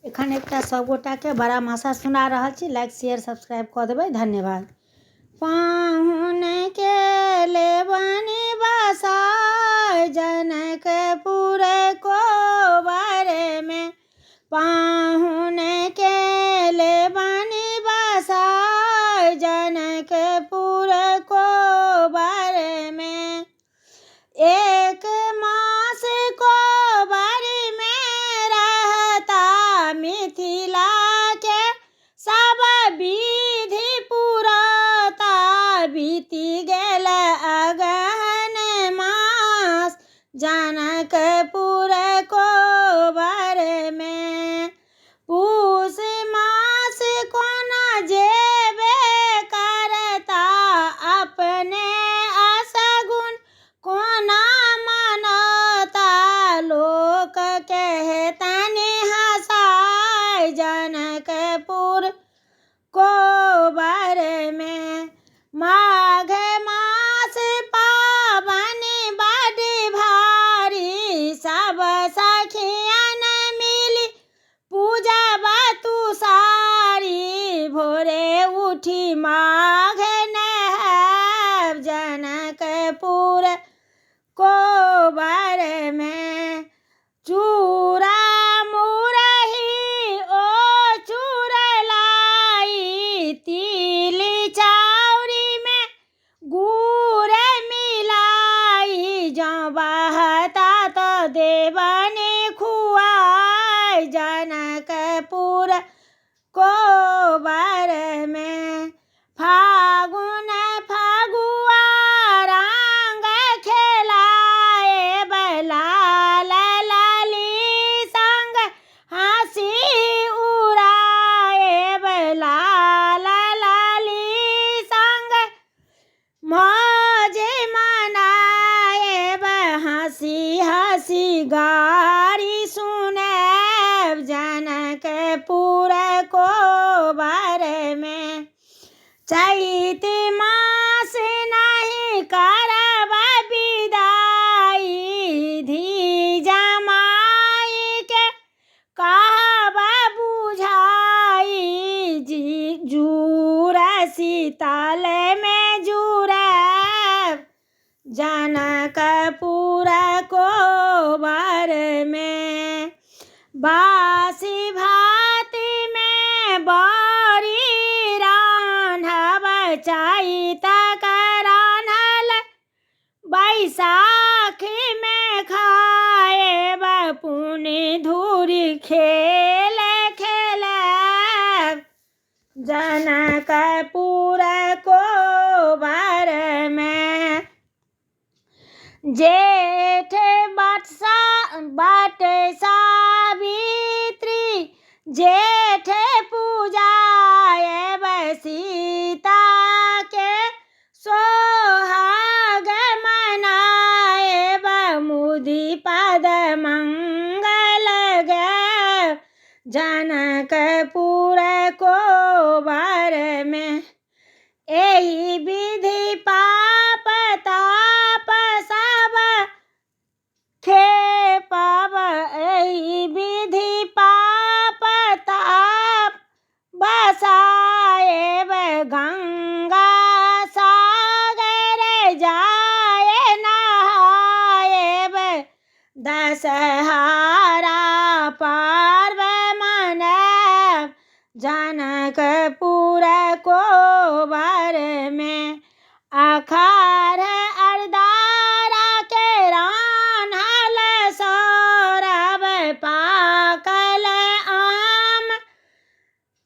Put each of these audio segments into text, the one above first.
एखन एकटा सबगोटाके बड़ा भाषा सुना रहल छी। लाइक शेयर सब्सक्राइब कऽ देबै। धन्यवाद। पाहुन के लेबनी बसाय जनकपुर कोबर में। पाहुन के लेबनी बसाय जनकपुर कोबर में। एक मास कोबर में रहता मिथिला के सब विधि पुरता। बीती गेल अगहन मास जनकपुर कोबर में। पूस मास कोना जेबे करता अपने असगुन कोना मनता। लोक कहतनि हँसाय जनकपुर कोबर में। माघ मास पाबन बड़ भारी सब सखियन मिली पूजब तू सारी। भोरे उठी माघ नहायब जनकपुर कोबर में। चूड़ा मुरही ओ चूड़लाई तिल चाउरी में गुड़ मिलाई। जौ बहता तो देवनी खुआय जनकपुर कोबर में। फागुन फगुआ रंग खेलाए लाल लाली संग हंसी उड़ाए। लाल लाली संग मौज मनाए। हंसी हंसी गारी सुनैब जनकपुर कोबर में। चैत मास नहीं करब विदाई धी जमाई के कहब बुझाई। जुड़ शीतल में जुड़ब जनकपुर कोबर में। बासी भात में बड़ी रान्हब चैत रान्हल बैसाख में खाएब। पुनि धूरी खेल खेलब जनकपुर कोबर में। जेठ बट सावित्री जेठ पूजाएब सीता के सोहाग मनाएब। मुदी पद मंगल गैब जनकपुर कोबर में। एही विधि पाप ताप सब खेपब। एही विधि पाप ताप बसाएब। गंगा सागर जाए नहाएब। दशहरा पर्व मनाएब जनकपुर कोबर में। अखाढ़ अरदारा के रान्हल सौरभ पाकल आम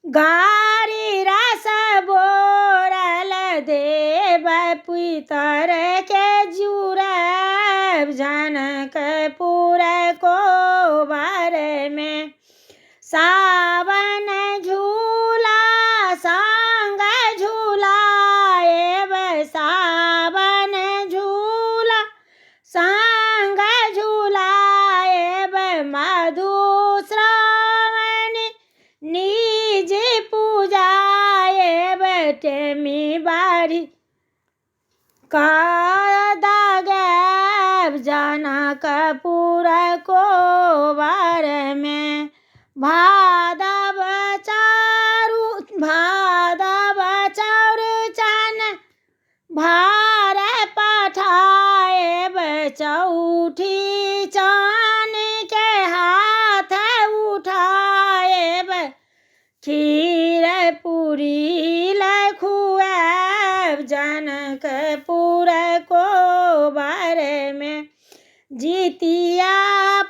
गारी रस बोरल देव पितर के जुड़ब जनकपुर कोबर में। सावन झूला संग झूलाएब सावन झूला संग झूलाएब। मधुश्रावणी निज पूजाएब। टेमी बारी दागैब जनकपुर कोबर में। भादो भार पठाए चौठी चान के हाथ उठाए खीर पूरी लखुएब जनकपुर को बारे में जितिया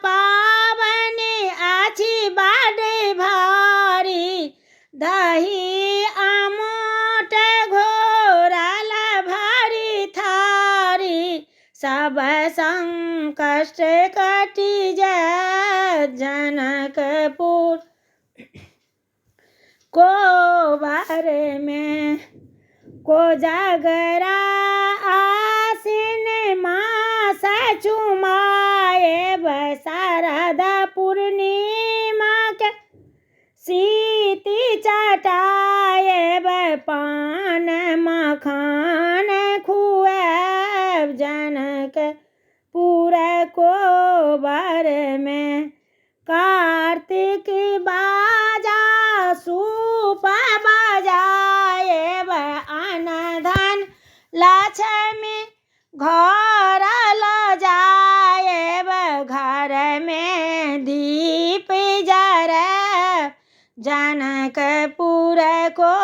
पावन आछि बड़ भारी दही आमोट घोरल भरी थारी सब संकट कटि जाय जनकपुर को बारे में कोजागरा आसिन मास चुमाए शारदा पूर्णिमा के सीति चटाए पान मखान खुएब जनकपुर को बारे में कार्तिक बाजा सूप बजाए अन्न धन लक्ष्मी घर ल जाए घर में दीप जरे जनकपुर को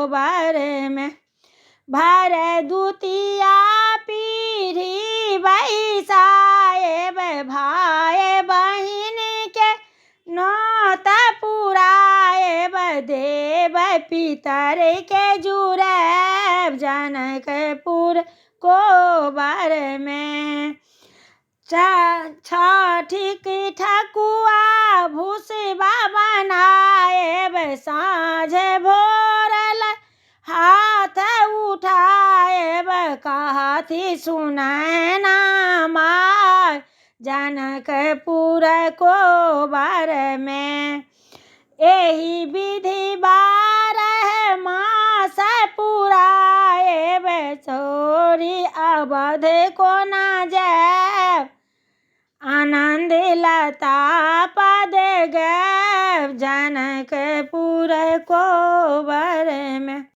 बारे में भर दुतिया पीढ़ी बैसाए भाई बहिन के नौत पुराए देव पितर के जुड़े जनकपुर को बारे में छठिक ठकुआ भूसबा बनाए साँझ भोरल हाथ उठाए कहती सुनैना माय जनकपुर को बारे में एही विधि 12 मास पुराए छोरी अवध को न जाए आनंद लता पद गए जनकपुर को बारे में।